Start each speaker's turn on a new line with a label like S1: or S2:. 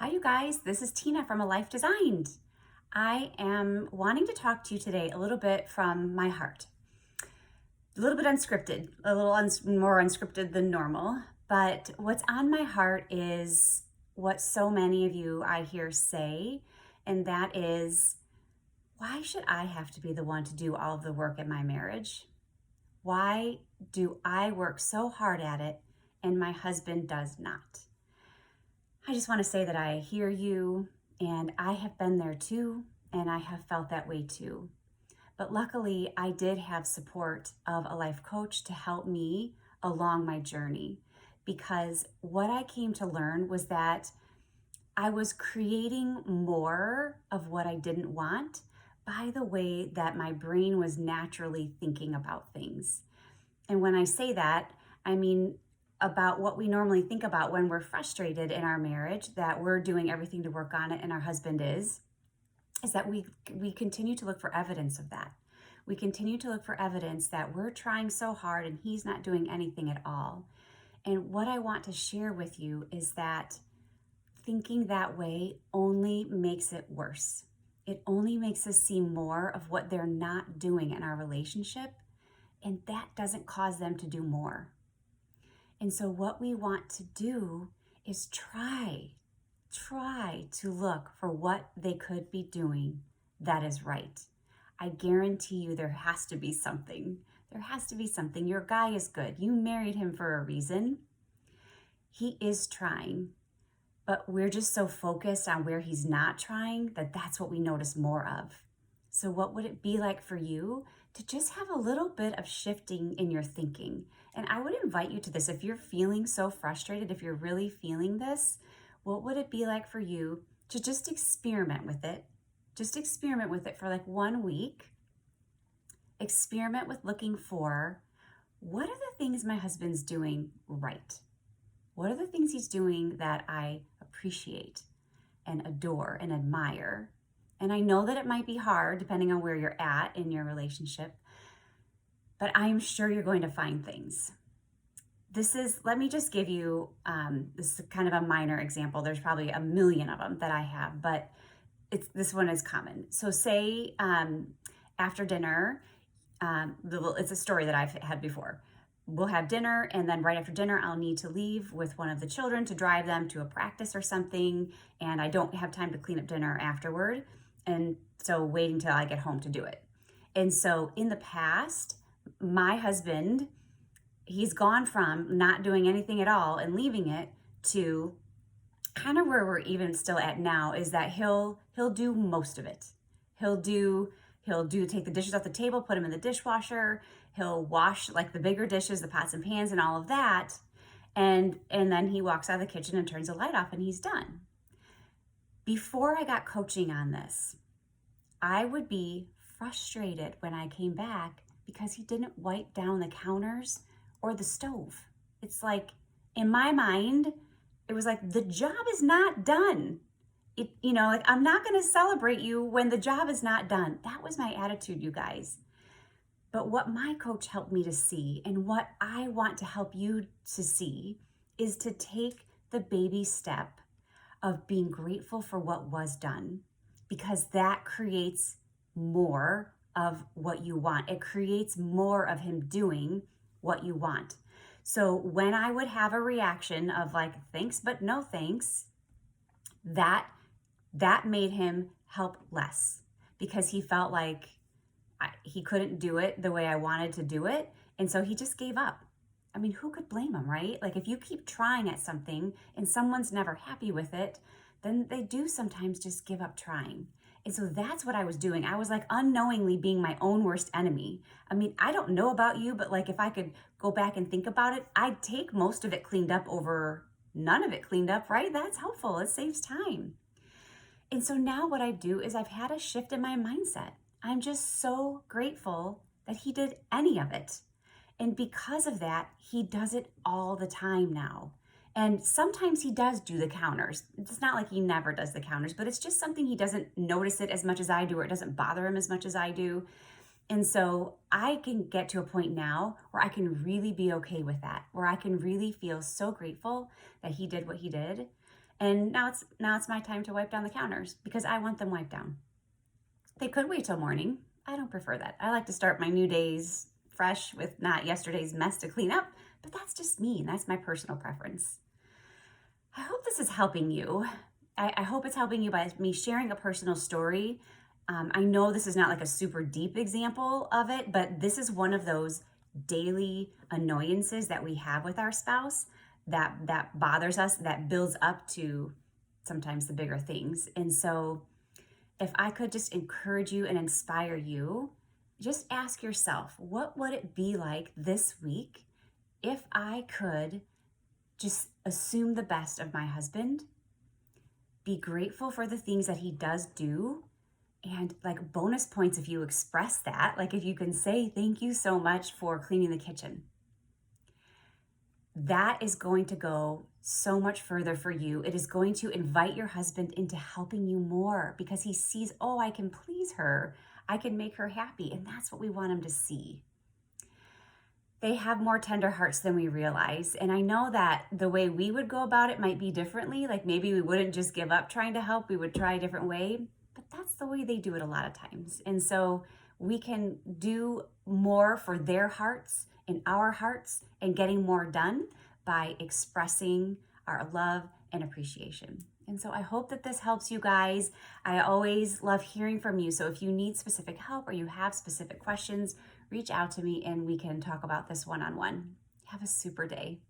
S1: Hi, you guys. This is Tina from A Life Designed. I am wanting to talk to you today a little bit from my heart. A little bit unscripted, a little more unscripted than normal. But what's on my heart is what so many of you I hear say, and that is, why should I have to be the one to do all of the work in my marriage? Why do I work so hard at it and my husband does not? I just want to say that I hear you, and I have been there too, and I have felt that way too. But luckily, I did have support of a life coach to help me along my journey, because what I came to learn was that I was creating more of what I didn't want by the way that my brain was naturally thinking about things. And when I say that, I mean about what we normally think about when we're frustrated in our marriage, that we're doing everything to work on it and our husband is that we continue to look for evidence of that. We continue to look for evidence that we're trying so hard and he's not doing anything at all. And what I want to share with you is that thinking that way only makes it worse. It only makes us see more of what they're not doing in our relationship, and that doesn't cause them to do more. And so what we want to do is try to look for what they could be doing that is right. I guarantee you there has to be something. There has to be something. Your guy is good. You married him for a reason. He is trying, but we're just so focused on where he's not trying that that's what we notice more of. So what would it be like for you to just have a little bit of shifting in your thinking? And I would invite you to this. If you're feeling so frustrated, if you're really feeling this, what would it be like for you to just experiment with it? Just experiment with it for like 1 week. Experiment with looking for, what are the things my husband's doing right? What are the things he's doing that I appreciate and adore and admire? And I know that it might be hard depending on where you're at in your relationship, but I'm sure you're going to find things. Let me just give you, this is kind of a minor example. There's probably a million of them that I have, but this one is common. So say after dinner, it's a story that I've had before. We'll have dinner, and then right after dinner, I'll need to leave with one of the children to drive them to a practice or something, and I don't have time to clean up dinner afterward, and so wait until I get home to do it. And so in the past, my husband, he's gone from not doing anything at all and leaving it to kind of where we're even still at now, is that he'll do most of it. He'll take the dishes off the table, put them in the dishwasher. He'll wash like the bigger dishes, the pots and pans and all of that. And then he walks out of the kitchen and turns the light off and he's done. Before I got coaching on this, I would be frustrated when I came back because he didn't wipe down the counters or the stove. It's like, in my mind, it was like, the job is not done. I'm not going to celebrate you when the job is not done. That was my attitude, you guys. But what my coach helped me to see, and what I want to help you to see, is to take the baby step of being grateful for what was done, because that creates more of what you want. It creates more of him doing what you want. So when I would have a reaction of like, thanks, but no thanks, that made him help less, because he felt like he couldn't do it the way I wanted to do it. And so he just gave up. I mean, who could blame him, right? Like, if you keep trying at something and someone's never happy with it, then they do sometimes just give up trying. And so that's what I was doing. I was like unknowingly being my own worst enemy. I mean, I don't know about you, but like if I could go back and think about it, I'd take most of it cleaned up over none of it cleaned up, right? That's helpful. It saves time. And so now what I do is I've had a shift in my mindset. I'm just so grateful that he did any of it. And because of that, he does it all the time now. And sometimes he does do the counters. It's not like he never does the counters, but it's just something he doesn't notice it as much as I do, or it doesn't bother him as much as I do. And so I can get to a point now where I can really be okay with that, where I can really feel so grateful that he did what he did. And now it's my time to wipe down the counters because I want them wiped down. They could wait till morning. I don't prefer that. I like to start my new days fresh with not yesterday's mess to clean up, but that's just me, and that's my personal preference. I hope this is helping you. I hope it's helping you by me sharing a personal story. I know this is not like a super deep example of it, but this is one of those daily annoyances that we have with our spouse that bothers us, that builds up to sometimes the bigger things. And so if I could just encourage you and inspire you, just ask yourself, what would it be like this week if I could just assume the best of my husband, be grateful for the things that he does do, and like bonus points if you express that, like if you can say, thank you so much for cleaning the kitchen. That is going to go so much further for you. It is going to invite your husband into helping you more because he sees, oh, I can please her. I can make her happy. And that's what we want him to see. They have more tender hearts than we realize. And I know that the way we would go about it might be differently. Like maybe we wouldn't just give up trying to help. We would try a different way. But that's the way they do it a lot of times. And so we can do more for their hearts and our hearts and getting more done by expressing our love and appreciation. And so I hope that this helps you guys. I always love hearing from you. So if you need specific help or you have specific questions, reach out to me and we can talk about this one-on-one. Have a super day.